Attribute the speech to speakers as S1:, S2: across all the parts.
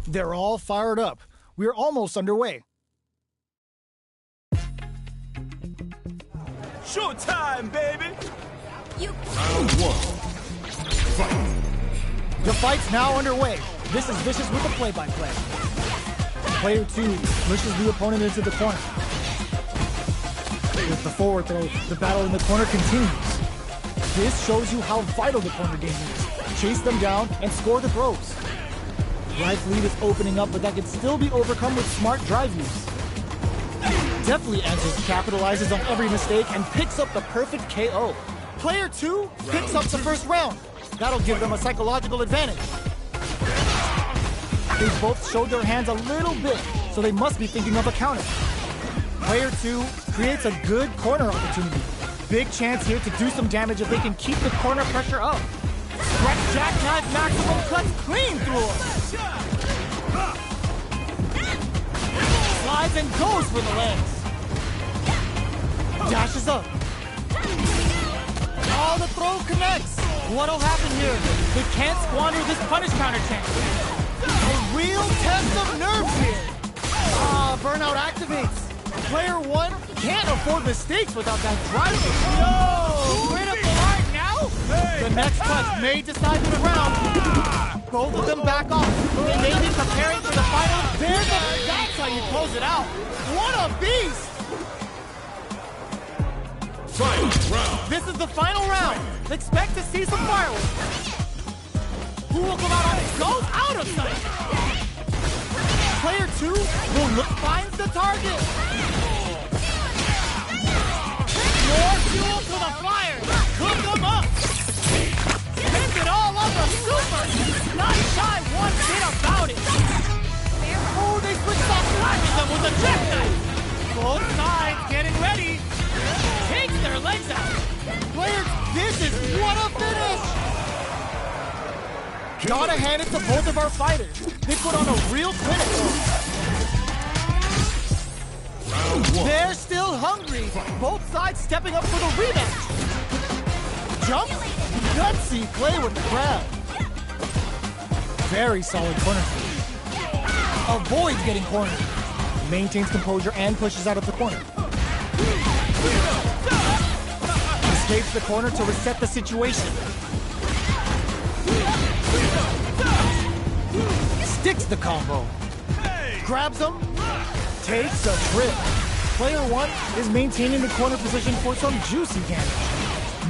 S1: They're all fired up. We're almost underway.
S2: Showtime, baby!
S3: Round one. Fight.
S1: The fight's now underway. This is Vicious with the play-by-play. Player 2 pushes the opponent into the corner. With the forward throw, the battle in the corner continues. This shows you how vital the corner game is. Chase them down and score the throws. Life lead is opening up, but that can still be overcome with smart drive use. Definitely Answers capitalizes on every mistake and picks up the perfect KO. Player 2 picks up the first round. That'll give them a psychological advantage. They both showed their hands a little bit, so they must be thinking of a counter. Player 2 creates a good corner opportunity. Big chance here to do some damage if they can keep the corner pressure up. Stretch jackknife maximum cuts clean through him. Slides and goes for the legs. Dashes up. Oh, the throw connects. What'll happen here? They can't squander this punish counter chance. A real test of nerves here. Burnout activates. Player 1 can't afford mistakes without that drive. No! Right up the line now? Hey. The next touch may decide the round. Both of them back off. They may be preparing for the final. That's how you close it out. What a beast!
S3: Final round.
S1: This is the final round. Expect to see some fireworks. Who will come out on it? Goes out of sight. Player 2 finds the target. More fuel to the fire. Cook them up. Spins it all over super. Not shy one bit about it. Oh, they switched off slapping them with a jackknife. Both sides getting ready. Takes their legs out. Players, this is what a finish. Gotta hand it to both of our fighters. They put on a real clinic.
S3: Round one.
S1: They're still hungry. Both sides stepping up for the rematch. Jump. Gutsy play with the grab. Very solid corner feed. Avoids getting cornered. Maintains composure and pushes out of the corner. Escapes the corner to reset the situation. Sticks the combo. Grabs him. Takes a trip. Player 1 is maintaining the corner position for some juicy damage.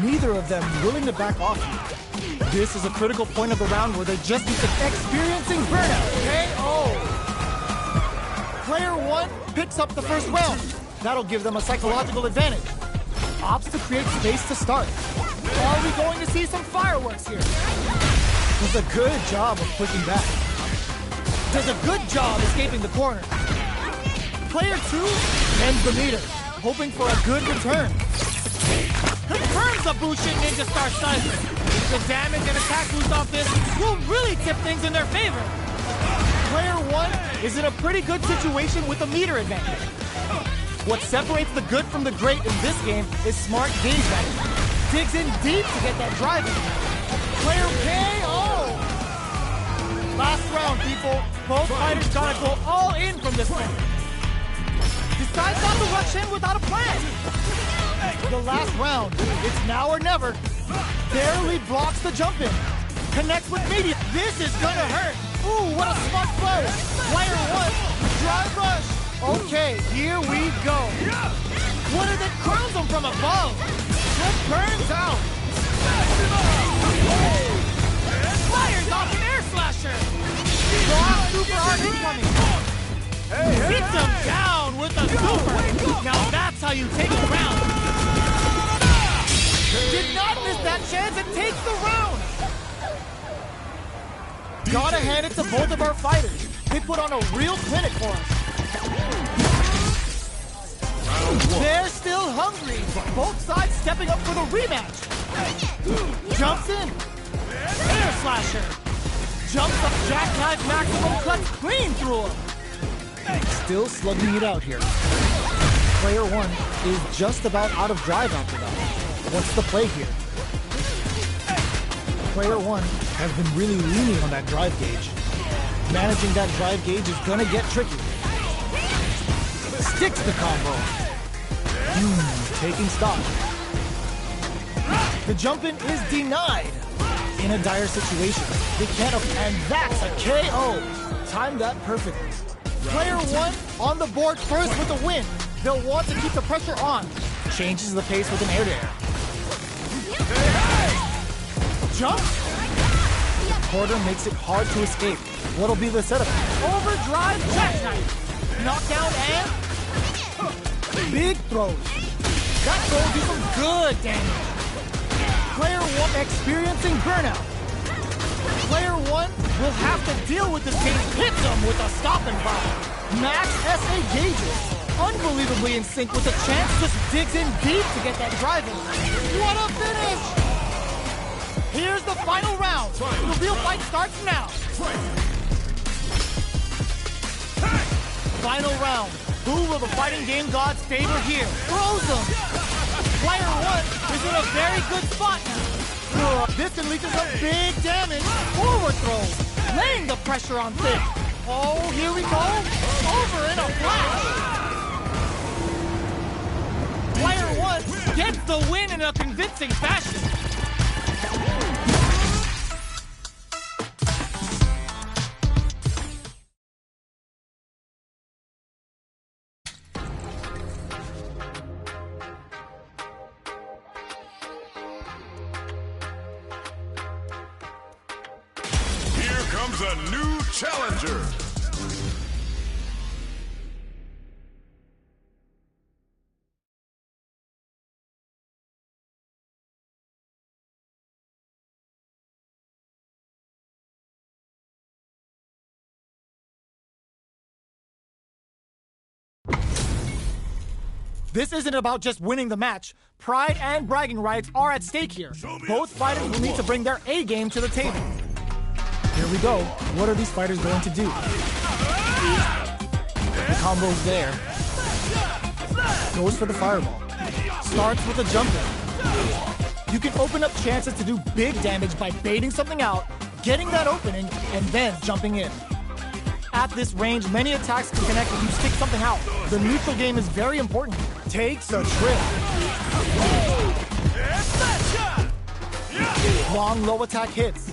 S1: Neither of them willing to back off here. This is a critical point of the round where they're just experiencing burnout. KO. Player 1 picks up the first round. That'll give them a psychological advantage. Opts to create space to start. Are we going to see some fireworks here? Does a good job of pushing back. Does a good job escaping the corner. Player 2 ends the meter, hoping for a good return. Confirms the Bushin Ninja Star Cypher. The damage and attack boost off this will really tip things in their favor. Player 1 is in a pretty good situation with a meter advantage. What separates the good from the great in this game is smart gauge management. Digs in deep to get that drive in. Player KO! Last round, people. Both fighters gotta go all in from this one. Decides not to rush in without a plan. The last round, it's now or never. Barely blocks the jump in. Connects with media. This is gonna hurt. Ooh, what a smart play. Player 1, drive rush. Okay, here we go. What if it crowns him from above? It burns out. Fires off an air slasher. Raw super hard incoming. Beats him down with a super. Now that's how you take the round. Did not miss that chance and takes the round. Gotta hand it to both of our fighters. They put on a real clinic for us. They're still hungry. Both sides stepping up for the rematch. Jumps in. Air slasher. Jumps up jackknife maximum cuts clean through him. Still slugging it out here. Player 1 is just about out of drive after that. What's the play here? Player 1 has been really leaning on that drive gauge. Managing that drive gauge is gonna get tricky. Sticks the combo. Taking stock. The jump-in is denied. In a dire situation, they can't, and that's a KO. Timed that perfectly. Player one on the board first with a win. They'll want to keep the pressure on. Changes the pace with an air-to-air. Jump. Quarter makes it hard to escape. What'll be the setup? Overdrive jackknife. Knockdown and big throws. That throw will do some good damage. Player one experiencing burnout. Player one will have to deal with this game. Hits him with a stop and bomb. Max SA gauges. Unbelievably in sync with the chance, just digs in deep to get that drive in. What a finish! Here's the final round. The real fight starts now. Final round. Who will the fighting game gods favor here? Throws him. Player one is in a very good spot now. This unleashes some big damage. Forward throw. Laying the pressure on Thick. Oh, here we go. Over in a flash. Player one gets the win in a convincing fashion.
S3: Here comes a new challenger.
S1: This isn't about just winning the match. Pride and bragging rights are at stake here. Both fighters will need to bring their A game to the table. Here we go. What are these fighters going to do? The combo's there. Goes for the fireball. Starts with a jump in. You can open up chances to do big damage by baiting something out, getting that opening, and then jumping in. At this range, many attacks can connect if you stick something out. The neutral game is very important. Takes a trip. Long low attack hits.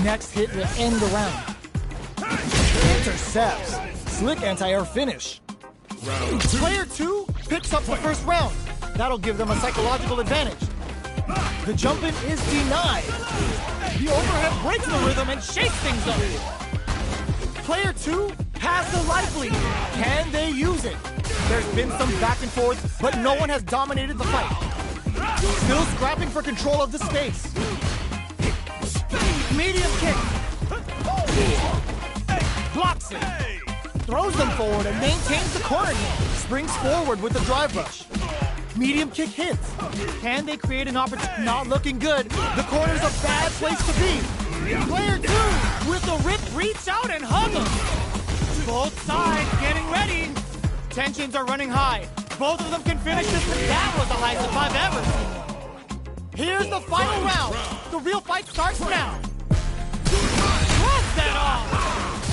S1: Next hit will end the round. Intercepts. Slick anti-air finish. Player two picks up the first round. That'll give them a psychological advantage. The jump-in is denied. The overhead breaks the rhythm and shakes things up. Player two has the life lead. Can they use it? There's been some back and forth, but no one has dominated the fight. Still scrapping for control of the space. Medium kick. Blocks it. Throws them forward and maintains the corner. Springs forward with the drive rush. Medium kick hits. Can they create an opportunity? Not looking good. The corner's a bad place to be. Player two with the rip, reach out and hug him. Both sides getting ready. Tensions are running high. Both of them can finish this, but that was the highest if I've ever seen. Here's the final round. The real fight starts now. Close that off.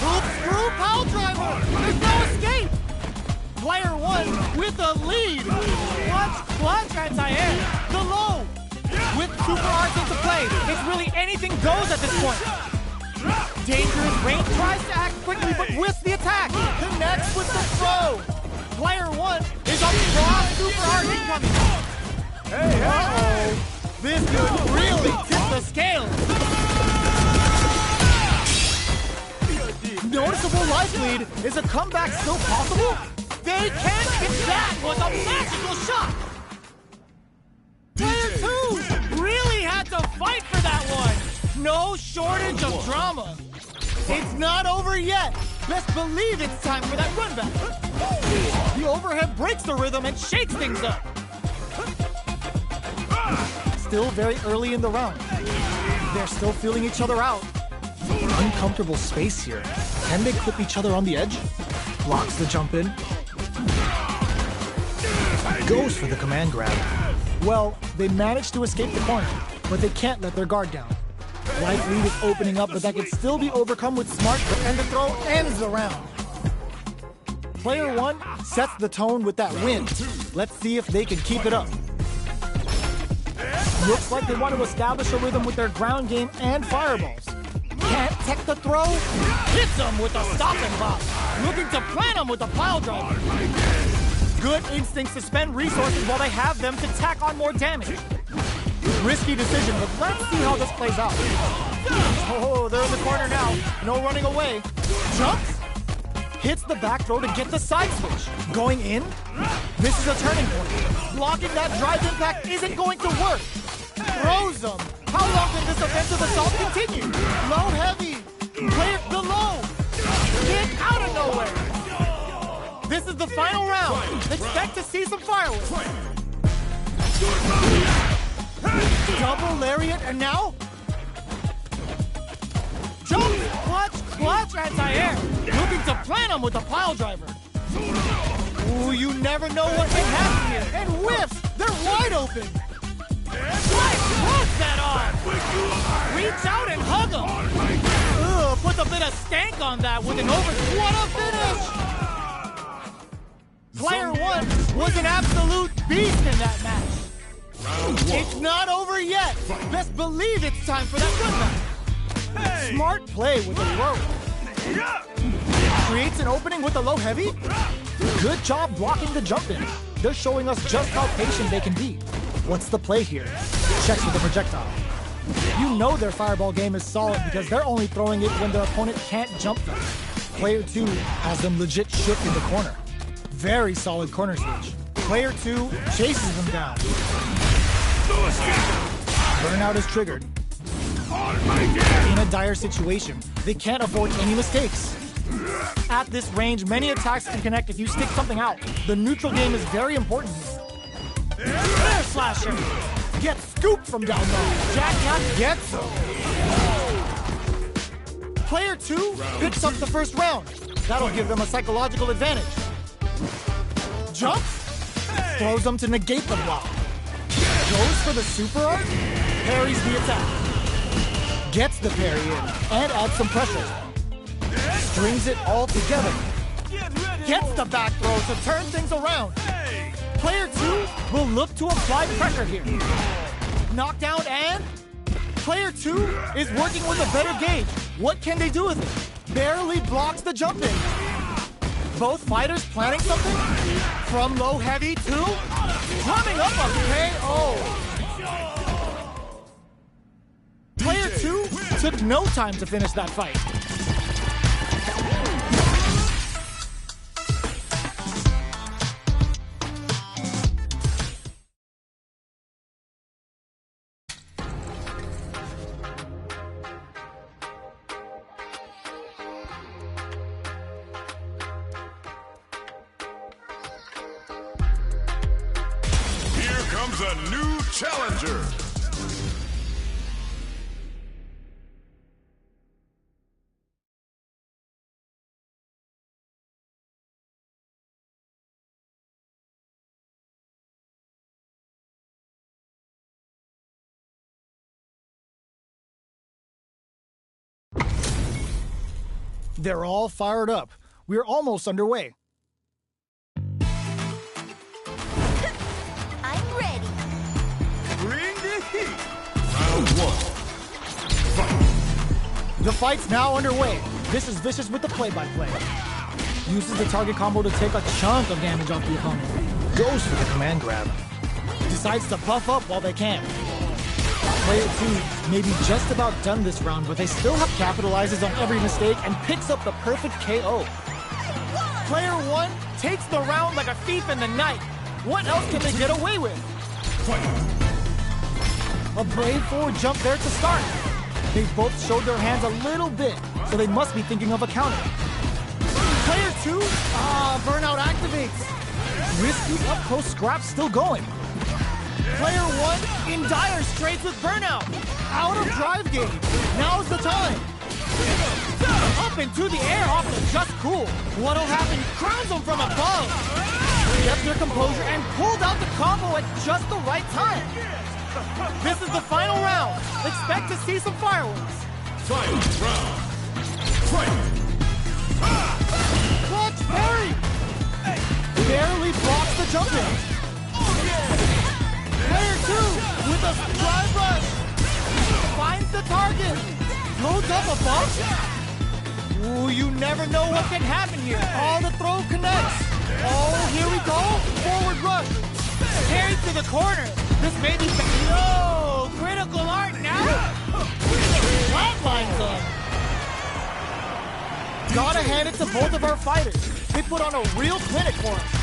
S1: Hoop screw pile driver. There's no escape. Player one with the lead. Clutch anti-air. The low. With super arts into play, it's really anything goes at this point. Dangerous range tries to act quickly, but whiffs the attack. Connects with the throw. Player one is up cross super art incoming. Uh-oh. This could really tip the scale. Noticeable life lead. Is a comeback still possible? They can't. That was a magical shot. Player two really had to fight for that one. No shortage of drama. It's not over yet. Best believe it's time for that run back. The overhead breaks the rhythm and shakes things up. Still very early in the round. They're still feeling each other out. Uncomfortable space here. Can they clip each other on the edge? Blocks the jump in. Goes for the command grab. Well, they managed to escape the corner, but they can't let their guard down. Life lead is opening up, but that can still be overcome with smart, and the throw ends the round. Player 1 sets the tone with that win. Let's see if they can keep it up. Looks like they want to establish a rhythm with their ground game and fireballs. Can't tech the throw. Hits him with a stop and pop. Looking to plant him with a pile driver. Good instincts to spend resources while they have them to tack on more damage. Risky decision, but let's see how this plays out. Oh, they're in the corner now. No running away. Jumps. Hits the back throw to get the side switch. Going in. This is a turning point. Blocking that drive impact isn't going to work. Throws him. How long can this offensive assault continue? Low heavy. Player the low. Get out of nowhere. This is the final round. Expect to see some fireworks. Double lariat and now? Jump! Clutch, anti-air. Looking to plant him with a pile driver. Ooh, you never know what can happen here. And whiffs! They're wide open. Close that arm. Reach out and hug him. Ugh, puts a bit of stank on that with an over. What a finish! Player 1 was an absolute beast in that match. It's not over yet. Best believe it's time for that good match. Smart play with the throw. Creates an opening with a low heavy. Good job blocking the jump in. They're showing us just how patient they can be. What's the play here? Checks with the projectile. You know their fireball game is solid because they're only throwing it when their opponent can't jump them. Player 2 has them legit shook in the corner. Very solid corner switch. Player 2 chases them down. Burnout is triggered. In a dire situation, they can't afford any mistakes. At this range, many attacks can connect if you stick something out. The neutral game is very important. Air slasher! Gets scooped from down low. Jackknife gets him. Player 2 picks up the first round. That'll give them a psychological advantage. Jumps, throws them to negate the block. Goes for the super art, parries the attack. Gets the parry in, and adds some pressure. Strings it all together. Gets the back throw to turn things around. Player 2 will look to apply pressure here. Knockdown and... Player 2 is working with a better gauge. What can they do with it? Barely blocks the jump in. Both fighters planning something? From low heavy to... Coming up a KO! Player 2 took no time to finish that fight.
S3: Here comes a new challenger.
S1: They're all fired up. We're almost underway.
S4: I'm ready.
S2: Bring the heat.
S3: Round 1. Fight.
S1: The fight's now underway. This is Vicious with the play-by-play. Uses the target combo to take a chunk of damage off the opponent. Goes for the command grab. Decides to buff up while they can. Player 2 may be just about done this round, but they still have capitalizes on every mistake and picks up the perfect KO. Player 1 takes the round like a thief in the night. What else can they get away with? A brave forward jump there to start. They both showed their hands a little bit, so they must be thinking of a counter. Player 2, burnout activates. Risky up-close scrap still going. Player 1 in dire straits with burnout. Out of drive gauge. Now's the time. Up into the air off the just cool. What'll happen? Crowns them from above. Kept their composure and pulled out the combo at just the right time. This is the final round. Expect Expect to see some fireworks.
S3: Final round. Fight!
S1: Clutch parry! Barely blocks the jump in. Player 2 with a drive rush. Finds the target. Loads up a bump. Ooh, you never know what can happen here. Oh, the throw connects. Oh, here we go. Forward rush. Carried to the corner. This may be... Yo, critical art now. Flatlines up. Gotta hand it to both of our fighters. They put on a real clinic for us.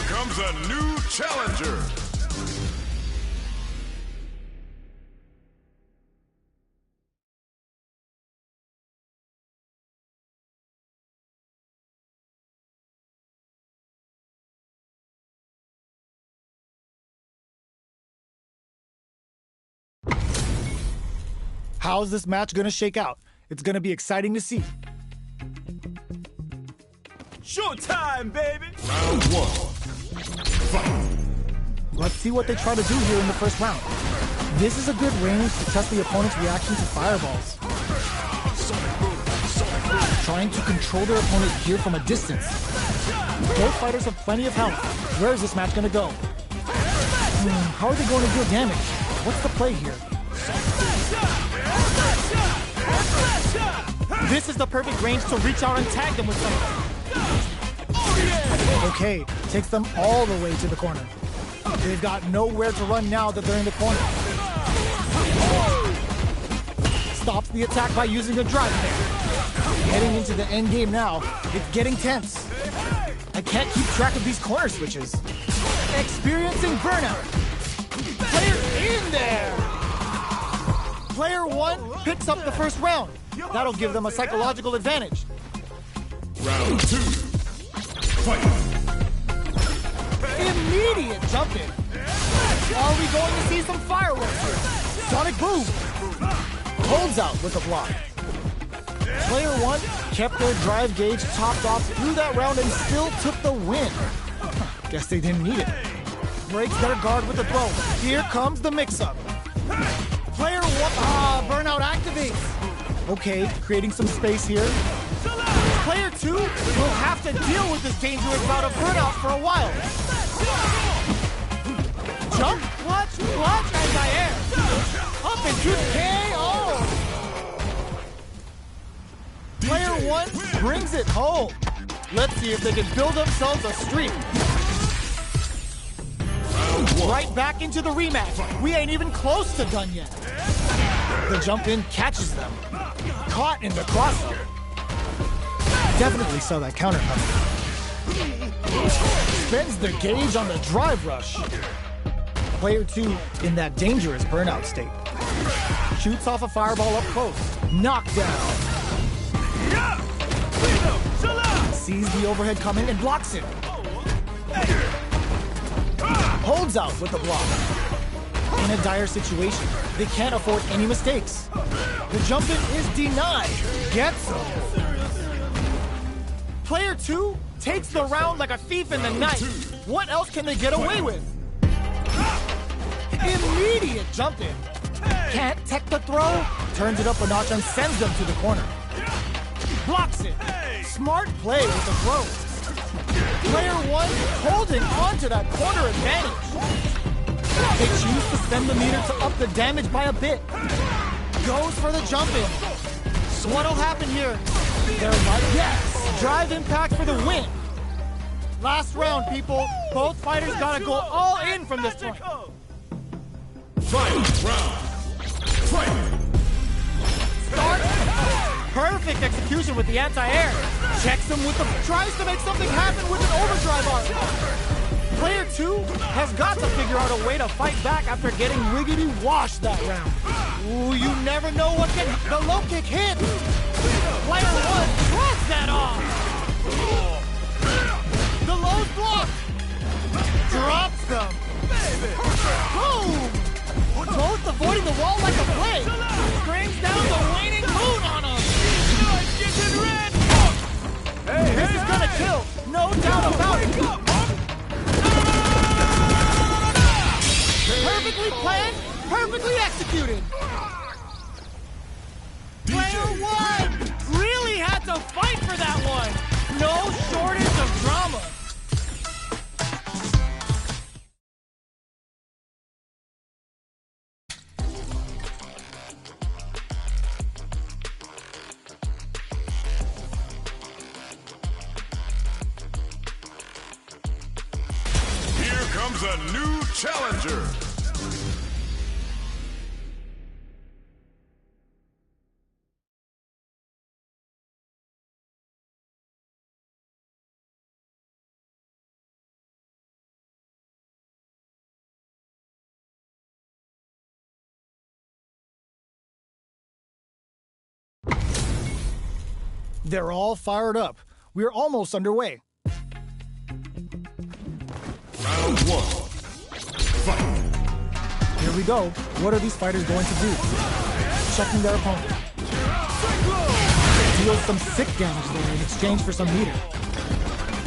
S3: Comes a new challenger.
S1: How's this match gonna shake out? It's gonna be exciting to see.
S2: Showtime, baby!
S3: Round 1.
S1: Let's see what they try to do here in the first round. This is a good range to test the opponent's reaction to fireballs. Trying to control their opponent here from a distance. Both fighters have plenty of health. Where is this match going to go? How are they going to deal damage? What's the play here? This is the perfect range to reach out and tag them with something. Okay, takes them all the way to the corner. They've got nowhere to run now that they're in the corner. Stops the attack by using a drive there. Heading into the end game now. It's getting tense. I can't keep track of these corner switches. Experiencing burnout. Player in there. Player 1 picks up the first round. That'll give them a psychological advantage.
S3: Round 2. Fight!
S1: Immediate jump in. Are we going to see some fireworks here? Sonic boom. Holds out with a block. Player 1 kept their drive gauge topped off through that round and still took the win. Guess they didn't need it. Breaks their guard with a throw. Here comes the mix-up. Player 1, burnout activates. Okay, creating some space here. Player 2 will have to deal with this dangerous bout of burnout for a while. Jump, clutch, anti-air. Up into KO. Player 1 brings it home. Let's see if they can build themselves a streak. Right back into the rematch. We ain't even close to done yet. The jump in catches them. Caught in the crosshair. Definitely saw that counter coming. Spends the gauge on the drive rush. Player 2 in that dangerous burnout state. Shoots off a fireball up close. Knockdown. Sees the overhead coming and blocks it. Holds out with the block. In a dire situation, they can't afford any mistakes. The jump in is denied. Gets him. Player 2 takes the round like a thief in the night. What else can they get away with? Immediate jump in. Can't tech the throw. Turns it up a notch and sends them to the corner. Blocks it. Smart play with the throw. Player 1 holding on to that corner advantage. They choose to spend the meter to up the damage by a bit. Goes for the jump in. What'll happen here? Yes! Drive impact for the win. Last round, people. Both fighters gotta go all in from this point.
S3: Final round. Fight!
S1: Start Perfect execution with the anti-air. Checks him with the... Tries to make something happen with an overdrive arc. Player 2 has got to figure out a way to fight back after getting wiggity washed that round. Ooh, you never know what can... The low kick hit. Player 1 throws that off. The low's blocked. Drops them. Boom! Both avoiding the wall like a blade. Brings down the waning moon on him. This is gonna kill. No doubt about it. Perfectly planned, perfectly executed. Player 1 really had to fight for that one. No shortage of drama.
S3: Here comes a new challenger.
S1: They're all fired up. We're almost underway.
S3: Round 1. Fight.
S1: Here we go. What are these fighters going to do? Checking their opponent. Deals some sick damage there in exchange for some meter.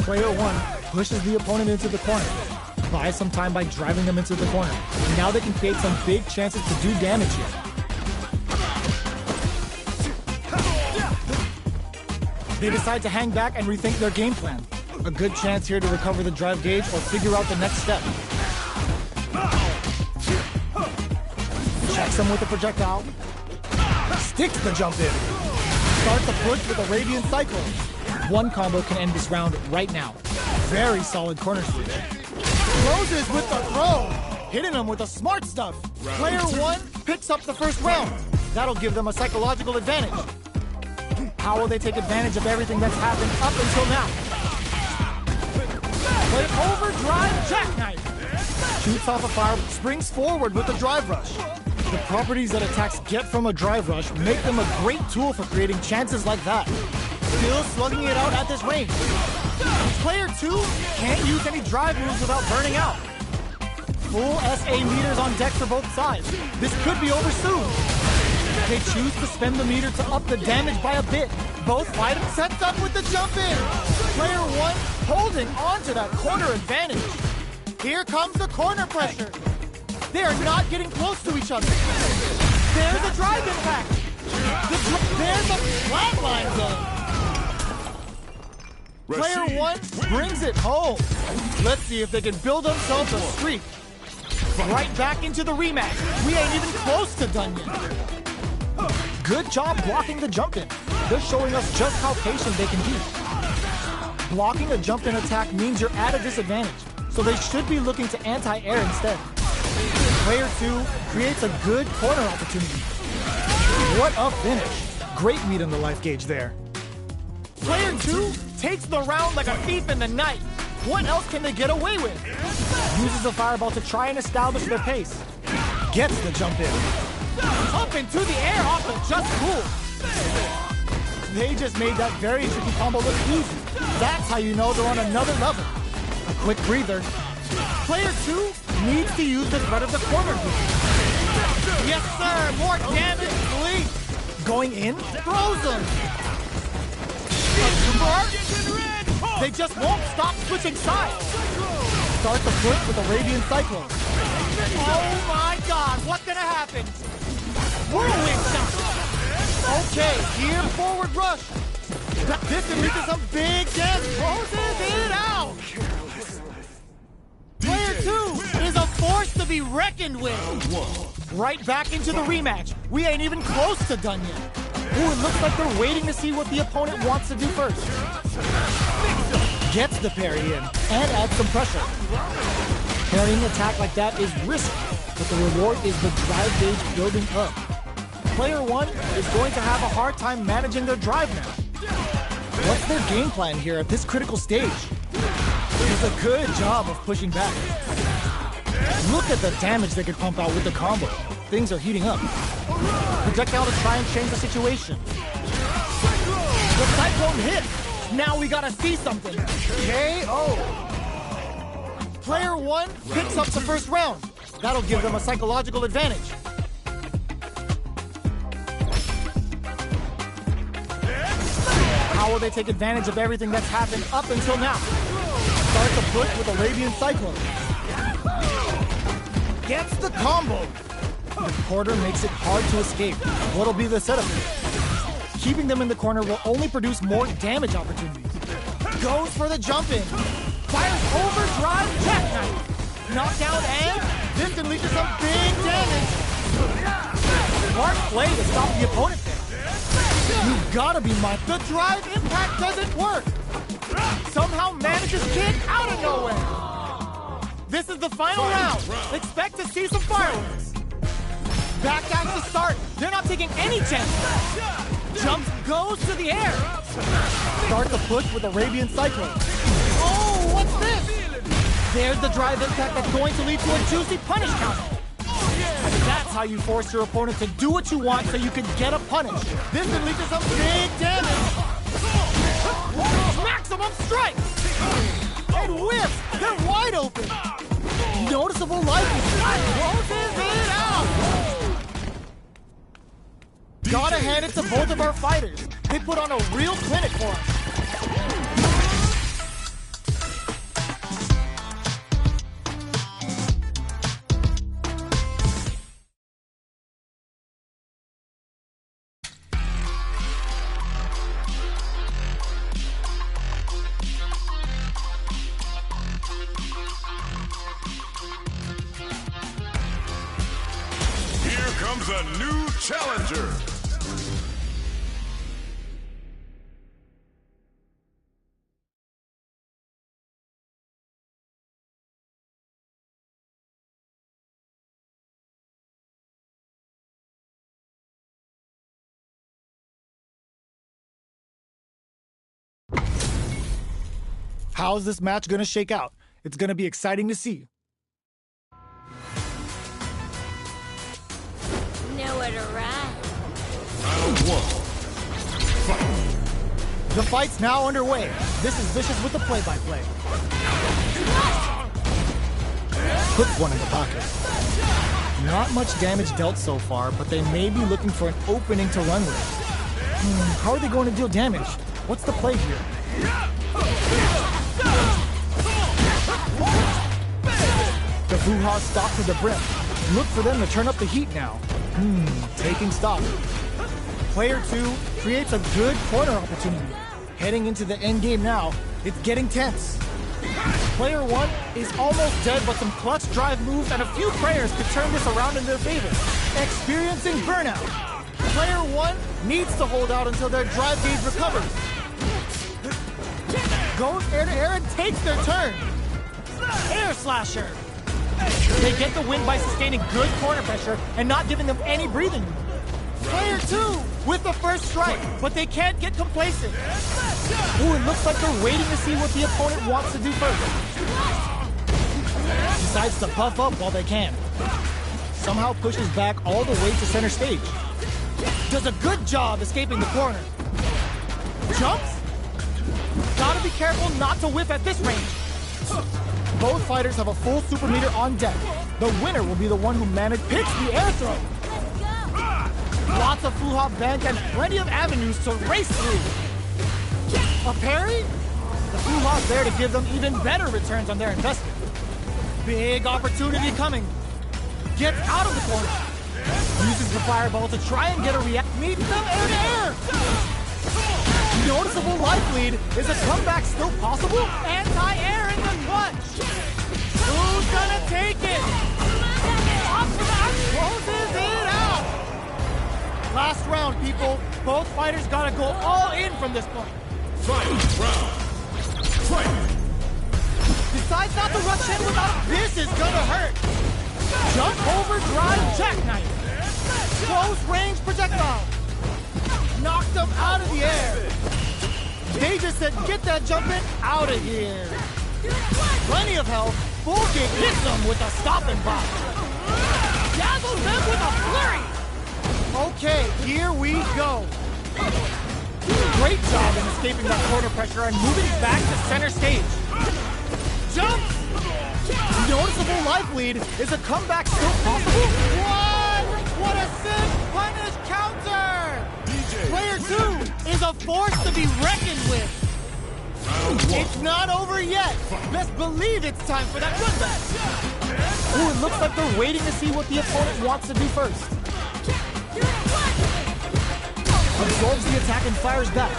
S1: Player 1 pushes the opponent into the corner. Buys some time by driving them into the corner. Now they can create some big chances to do damage here. They decide to hang back and rethink their game plan. A good chance here to recover the drive gauge or figure out the next step. Checks him with a projectile. Sticks the jump in. Starts the push with a Radiant Cyclone. One combo can end this round right now. Very solid corner switch. Closes with the throw. Hitting him with a smart stuff. Player 1 picks up the first round. That'll give them a psychological advantage. How will they take advantage of everything that's happened up until now? Play overdrive jackknife. Shoots off a fire, springs forward with a drive rush. The properties that attacks get from a drive rush make them a great tool for creating chances like that. Still slugging it out at this range. Player 2 can't use any drive moves without burning out. Full SA meters on deck for both sides. This could be over soon. They choose to spend the meter to up the damage by a bit. Both fighters sets up with the jump in. Player 1 holding on to that corner advantage. Here comes the corner pressure. They are not getting close to each other. There's a drive impact. There's a flatline zone. Player 1 brings it home. Let's see if they can build themselves a streak. Right back into the rematch. We ain't even close to done yet. Good job blocking the jump-in. They're showing us just how patient they can be. Blocking a jump-in attack means you're at a disadvantage, so they should be looking to anti-air instead. Player 2 creates a good corner opportunity. What a finish. Great meat on the life gauge there. Player 2 takes the round like a thief in the night. What else can they get away with? Uses a fireball to try and establish their pace. Gets the jump-in. Up into the air off of Just Cool. They just made that very tricky combo look easy. That's how you know they're on another level. A quick breather. Player 2 needs to use the threat of the corner grip. Yes, sir. More damage, please. Going in, throws them. They just won't stop switching sides. Start the push with a Radiant Cyclone. Oh my God, what's gonna happen? Whirlwind shot. Okay, here forward rush. This can lead to some big damage. Closes it out. Player 2 is a force to be reckoned with. Right back into the rematch. We ain't even close to done yet. Ooh, it looks like they're waiting to see what the opponent wants to do first. Gets the parry in and adds some pressure. Parrying an attack like that is risky, but the reward is the drive gauge building up. Player one is going to have a hard time managing their drive now. What's their game plan here at this critical stage? Does a good job of pushing back. Look at the damage they could pump out with the combo. Things are heating up. Projectile to try and change the situation. The Cyclone hit! Now we gotta see something. KO! Player one picks up the first round. That'll give them a psychological advantage. How will they take advantage of everything that's happened up until now? Start the push with Arabian Cyclone. Gets the combo. The quarter makes it hard to escape. What'll be the setup here? Keeping them in the corner will only produce more damage opportunities. Goes for the jump in. Fires overdrive jackknife. Knockdown and this can lead to some big damage. Smart play to stop the opponent there. You gotta be mindful. The drive impact doesn't work. Somehow manages kick out of nowhere. This is the final round. Expect to see some fireworks. Backdash to start. They're not taking any chances. Jumps goes to the air. Start the push with Arabian Cyclone. Oh, what's this? There's the drive impact that's going to lead to a juicy punish counter. That's how you force your opponent to do what you want so you can get a punish. This can lead to some big damage. Maximum strike! And whiffs! They're wide open! Noticeable life closes it out! Gotta hand it to both of our fighters. They put on a real clinic for us.
S3: Here comes a new challenger.
S1: How's this match gonna shake out? It's gonna be exciting to see.
S4: Nowhere to run.
S3: Round one. Fight.
S1: The fight's now underway. This is Vicious with the play-by-play. Quick one in the pocket. Not much damage dealt so far, but they may be looking for an opening to run with. How are they going to deal damage? What's the play here? The Fuha stock to the brim. Look for them to turn up the heat now. Taking stock. Player 2 creates a good corner opportunity. Heading into the end game now, it's getting tense. Player 1 is almost dead, but some clutch drive moves and a few prayers could turn this around in their favor. Experiencing burnout. Player 1 needs to hold out until their drive gauge recovers. Goes air to air and takes their turn. Air slasher. They get the win by sustaining good corner pressure and not giving them any breathing room. Player 2 with the first strike, but they can't get complacent. Ooh, it looks like they're waiting to see what the opponent wants to do first. Decides to puff up while they can. Somehow pushes back all the way to center stage. Does a good job escaping the corner. Jumps? Gotta be careful not to whiff at this range. Both fighters have a full super meter on deck. The winner will be the one who picks the air throw. Lots of Fuha bank and plenty of avenues to race through. A parry? The Fuha's there to give them even better returns on their investment. Big opportunity coming. Gets out of the corner. Uses the fireball to try and get a react. Meets them air to air. Noticeable life lead. Is a comeback still possible? Anti-air in the clutch. Who's gonna take it? Closes it out. Last round, people. Both fighters gotta go all in from this point.
S3: Final round. Fight.
S1: Decides not to rush in without. This is gonna hurt. Jump overdrive jackknife. close-range projectile. Knocked them out of the air. They just said, get that jumping out of here. Plenty of health. Fullgate hits them with a stopping block. Dazzles them with a flurry. Okay, here we go. Great job in escaping that corner pressure and moving back to center stage. Jump! Noticeable life lead. Is a comeback still possible? One! What a sick punish counter! Player 2 is a force to be reckoned with. It's not over yet. Best believe it's time for that comeback. Ooh, it looks like they're waiting to see what the opponent wants to do first. Absorbs the attack and fires back.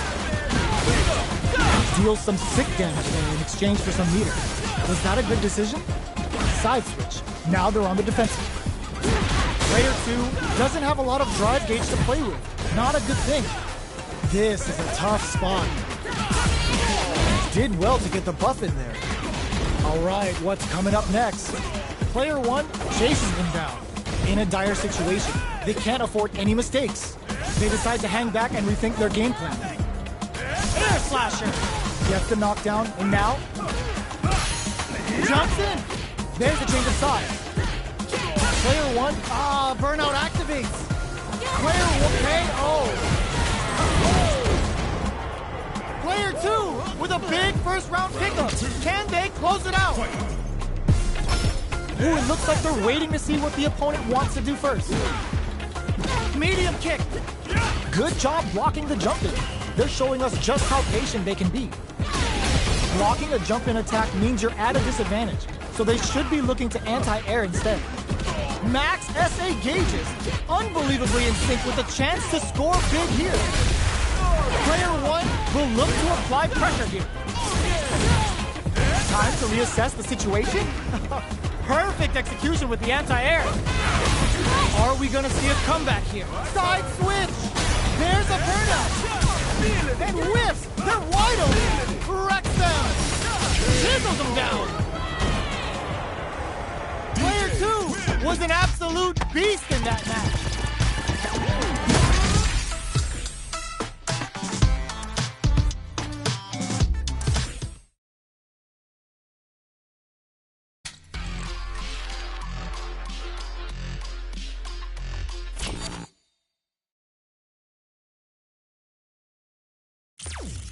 S1: Deals some sick damage there in exchange for some meter. Was that a good decision? Side switch. Now they're on the defensive. Player 2 doesn't have a lot of drive gauge to play with. Not a good thing. This is a tough spot. Did well to get the buff in there. All right, what's coming up next? Player 1 chases them down. In a dire situation, they can't afford any mistakes. They decide to hang back and rethink their game plan. Air slasher! Gets the knockdown, and now jumps in. There's a change of side. Player 1, burnout activates. Player 1, KO. Player 2 with a big first round pickup. Can they close it out? Ooh, it looks like they're waiting to see what the opponent wants to do first. Medium kick. Good job blocking the jump in. They're showing us just how patient they can be. Blocking a jump in attack means you're at a disadvantage, so they should be looking to anti-air instead. Max SA gauges, unbelievably in sync with a chance to score big here. Player 1 will look to apply pressure here. Time to reassess the situation? Perfect execution with the anti-air. Are we gonna see a comeback here? Side switch! There's a burnout! And whiffs! They're wide open! Wrecks them! Chisels them down! Player 2 was an absolute beast in that match!
S5: You